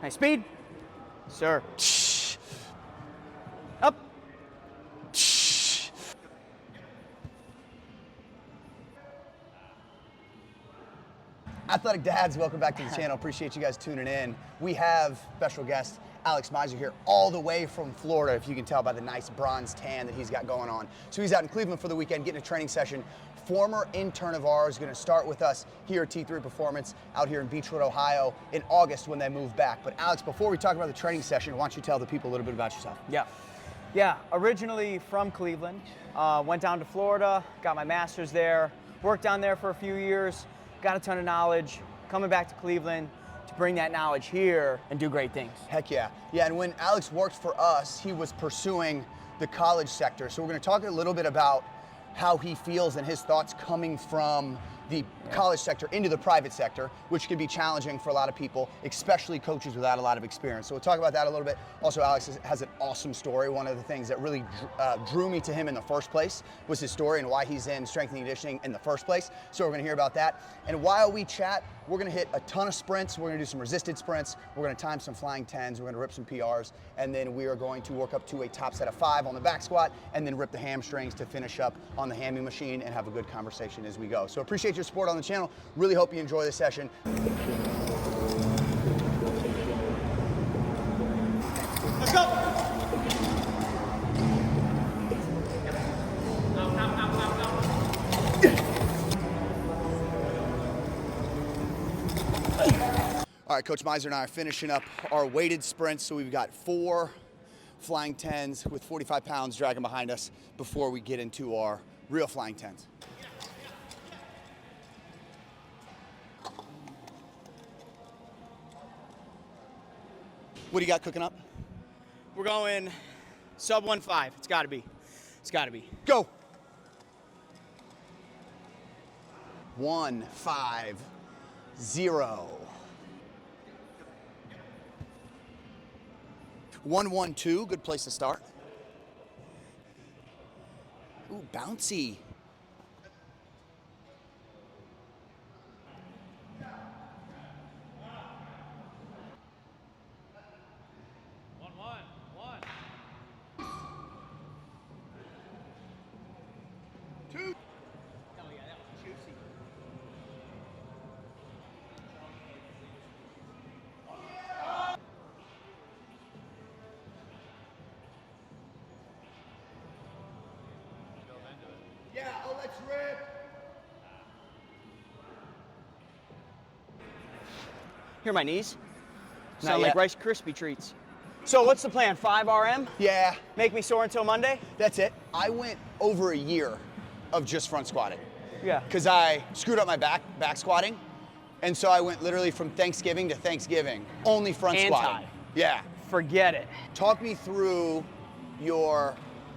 Nice speed. Sir. Up. Athletic Dads, welcome back to the channel. Appreciate you guys tuning in. We have special guest Alex Meiser here all the way from Florida, if you can tell by the nice bronze tan that he's got going on. So he's out in Cleveland for the weekend getting a training session. Former intern of ours, going to start with us here at T3 Performance out here in Beechwood, Ohio in August when they move back. But Alex, before we talk about the training session, why don't you tell the people a little bit about yourself? Yeah, originally from Cleveland, went down to Florida, got my master's there, worked down there for a few years, got a ton of knowledge, coming back to Cleveland to bring that knowledge here and do great things. Heck yeah. Yeah, and when Alex worked for us, he was pursuing the college sector. So we're gonna talk a little bit about how he feels and his thoughts coming from the college sector into the private sector, which can be challenging for a lot of people, especially coaches without a lot of experience. So we'll talk about that a little bit. Also, Alex has an awesome story. One of the things that really drew me to him in the first place was his story and why he's in strength and conditioning in the first place. So we're gonna hear about that. And while we chat, we're gonna hit a ton of sprints. We're gonna do some resisted sprints. We're gonna time some flying 10s. We're gonna rip some PRs. And then we are going to work up to a top set of 5 on the back squat and then rip the hamstrings to finish up on the hammy machine and have a good conversation as we go. So appreciate your support on the channel. Really hope you enjoy this session. Let's go! All right, Coach Meiser and I are finishing up our weighted sprints. So we've got 4 flying 10s with 45 pounds dragging behind us before we get into our real flying 10s. What do you got cooking up? We're going sub 1.5. It's gotta be. It's gotta be. Go. 1-5-0. 1-1-2, good place to start. Ooh, bouncy. Yeah, oh, let's rip. Hear my knees? Not Sound yet. like Rice Krispie treats. So what's the plan? 5 RM? Yeah, Make me sore until Monday? that's it. I went over a year of just front squatting Yeah. because I screwed up my back squatting. And so I went literally from Thanksgiving to Thanksgiving, only front squatting. Yeah. Forget it. Talk me through your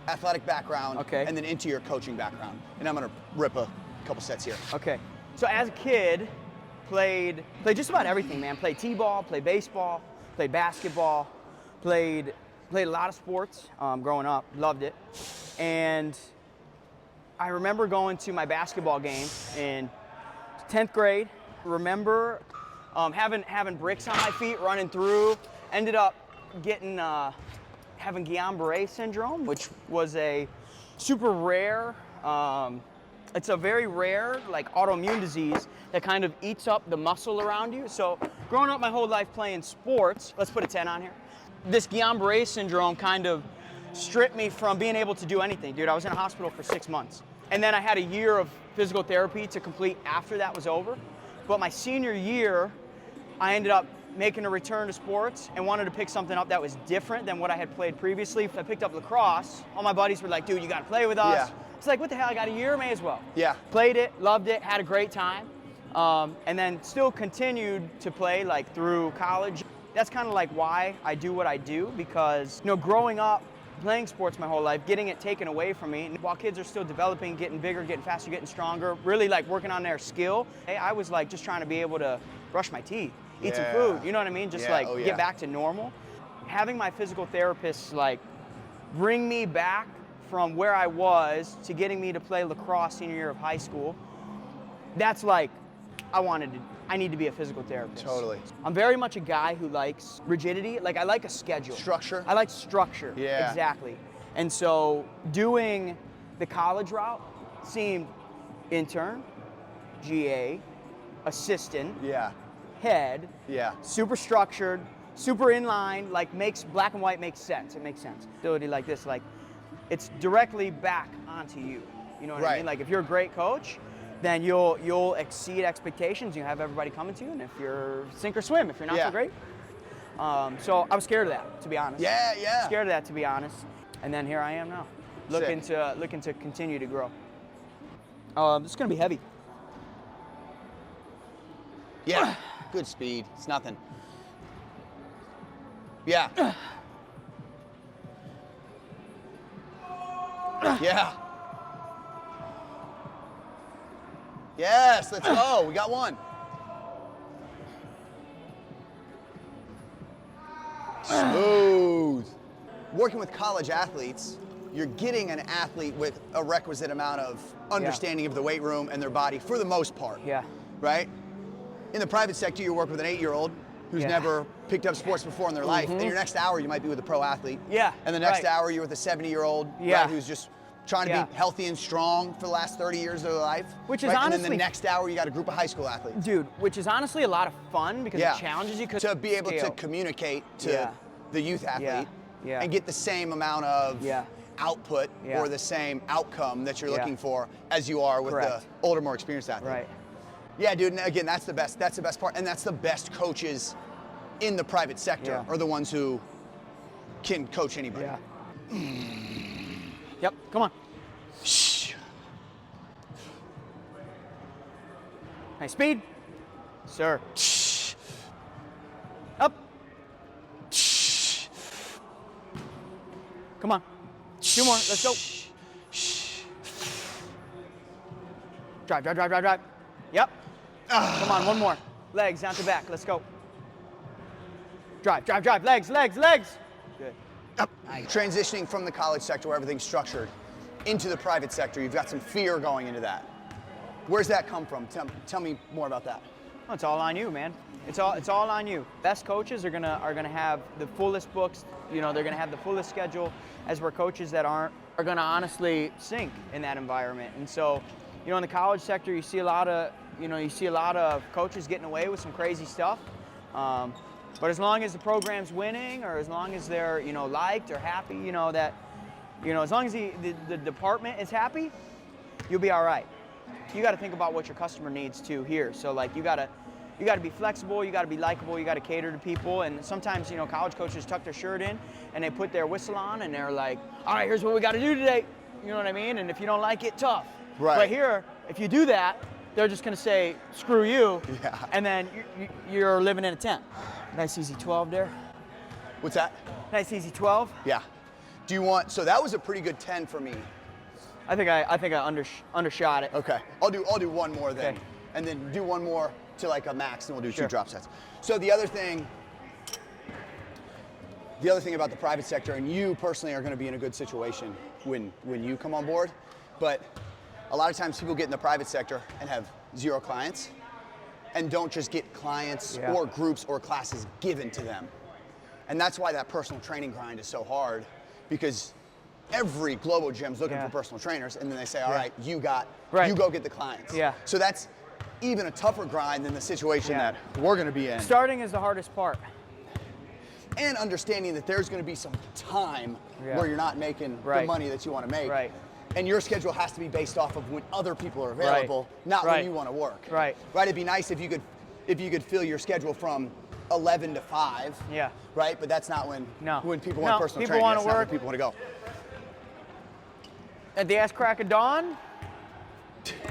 athletic background Okay. and then into your coaching background. And I'm gonna rip a couple sets here. Okay. So as a kid, played just about everything, man. Played t-ball, played baseball, played basketball, played a lot of sports growing up. Loved it. And I remember going to my basketball game in 10th grade. Remember having bricks on my feet, running through. Ended up getting having Guillain-Barré syndrome, which was a super rare. It's a very rare, like, autoimmune disease that kind of eats up the muscle around you. So growing up my whole life playing sports, let's put a 10 on here. This Guillain-Barré syndrome kind of stripped me from being able to do anything, dude. I was in a hospital for 6 months. And then I had a year of physical therapy to complete after that was over. But my senior year, I ended up making a return to sports and wanted to pick something up that was different than what I had played previously. I picked up lacrosse. All my buddies were like, dude, you gotta play with us. Yeah. It's like, what the hell, I got a year, may as well. Yeah. Played it, loved it, had a great time. And then still continued to play like through college. That's kind of like why I do what I do, because, you know, growing up, playing sports my whole life, getting it taken away from me, while kids are still developing, getting bigger, getting faster, getting stronger, really like working on their skill, I was like just trying to be able to brush my teeth, eat some food, you know what I mean? Just get back to normal. Having my physical therapist like bring me back from where I was to getting me to play lacrosse senior year of high school, that's like I need to be a physical therapist. Totally. I'm very much a guy who likes rigidity. Like, I like a schedule. Structure? I like structure. Yeah. Exactly. And so doing the college route seemed intern, GA, assistant, Yeah. head, Yeah. super structured, super in line, like makes black and white makes sense. It makes sense. Ability like this, like it's directly back onto you. You know what I Right. mean? Like if you're a great coach, then you'll exceed expectations. You have everybody coming to you, and if you're sink or swim, if you're not Yeah. so great. So I was scared of that, to be honest. Yeah, yeah. Scared of that, to be honest. And then here I am now, looking to continue to grow. This is gonna be heavy. Yeah. Good speed. It's nothing. Yeah. Yeah. Yes, let's go. We got one. Smooth. Working with college athletes, you're getting an athlete with a requisite amount of understanding of the weight room and their body for the most part. Yeah. Right? In the private sector, you work with an 8-year-old who's Yeah. never picked up sports before in their life. And your next hour, you might be with a pro athlete. Yeah, And the next right. hour, you're with a 70-year-old Yeah. right, who's just trying to Yeah. be healthy and strong for the last 30 years of their life. Which is right? And then honestly- the next hour, you got a group of high school athletes. Dude, which is honestly a lot of fun because Yeah. it challenges you. To be able to scale. communicate to Yeah. the youth athlete Yeah. and get the same amount of Yeah. output Yeah. or the same outcome that you're Yeah. looking for as you are with Correct. the older, more experienced athlete. Right. Yeah, dude, and again, that's the best part. And that's the best coaches in the private sector Yeah. are the ones who can coach anybody. Yeah. Yep. Come on. Shh. Nice speed, sir. Shh. Up. Shh. Come on. Two more. Let's go. Shh. Drive, drive, drive, drive, drive. Yep. Come on, one more. Legs down to back. Let's go. Drive, drive, drive. Legs, legs, legs. Good. Transitioning from the college sector where everything's structured into the private sector, you've got some fear going into that. Where's that come from? Tell me more about that. Oh, it's all on you, man. It's all on you. Best coaches are gonna have the fullest books. You know, they're gonna have the fullest schedule. As where coaches that aren't are gonna honestly sink in that environment. And so, you know, in the college sector, you see a lot of coaches getting away with some crazy stuff. But as long as the program's winning, or as long as they're liked or happy, as long as the department is happy, you'll be all right. You got to think about what your customer needs too here. So like you got to be flexible, you got to be likable, you got to cater to people. And sometimes college coaches tuck their shirt in and they put their whistle on and they're like, all right, here's what we got to do today. You know what I mean? And if you don't like it, tough. Right. But here, if you do that, they're just going to say, screw you. Yeah. And then you're living in a tent. Nice easy 12 there. What's that? Nice easy 12. Yeah. Do you want? So that was a pretty good 10 for me. I think I undershot it. Okay. I'll do one more then, Okay. and then do one more to like a max, and we'll do Sure. 2 drop sets. So the other thing about the private sector, and you personally are going to be in a good situation when you come on board, but a lot of times people get in the private sector and have 0 clients, and don't just get clients Yeah. or groups or classes given to them. And that's why that personal training grind is so hard, because every global gym's looking Yeah. for personal trainers, and then they say, all Yeah. right, you Right. go get the clients. Yeah. So that's even a tougher grind than the situation Yeah. that we're gonna be in. Starting is the hardest part. And understanding that there's gonna be some time Yeah. where you're not making the Right. money that you wanna make. Right. And your schedule has to be based off of when other people are available, not when Right. you wanna work. Right. Right, it'd be nice if you could fill your schedule from 11 to 5. Yeah. Right, but that's not when people want No, personal people training. wanna That's not when work. people wanna go. At the ass crack of dawn,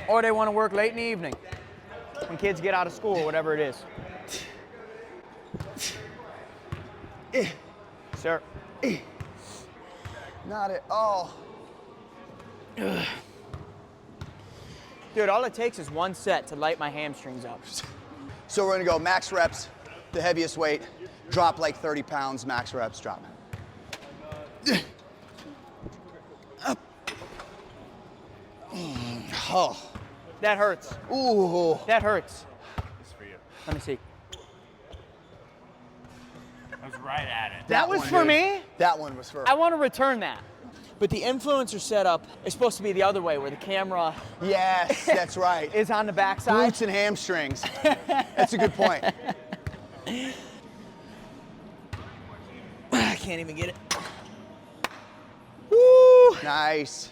or they want to work late in the evening when kids get out of school, whatever it is. Sir. Not at all. Dude, all it takes is one set to light my hamstrings up. So we're gonna go max reps, the heaviest weight, drop like 30 pounds, max reps, drop. Up. Oh. That hurts. Ooh. That hurts. Let me see. I was right at it. That was one, for dude. me? That one was for. I want to return that. But the influencer setup is supposed to be the other way, where the camera Yes, that's right. is on the backside. Glutes and hamstrings. That's a good point. I can't even get it. Nice.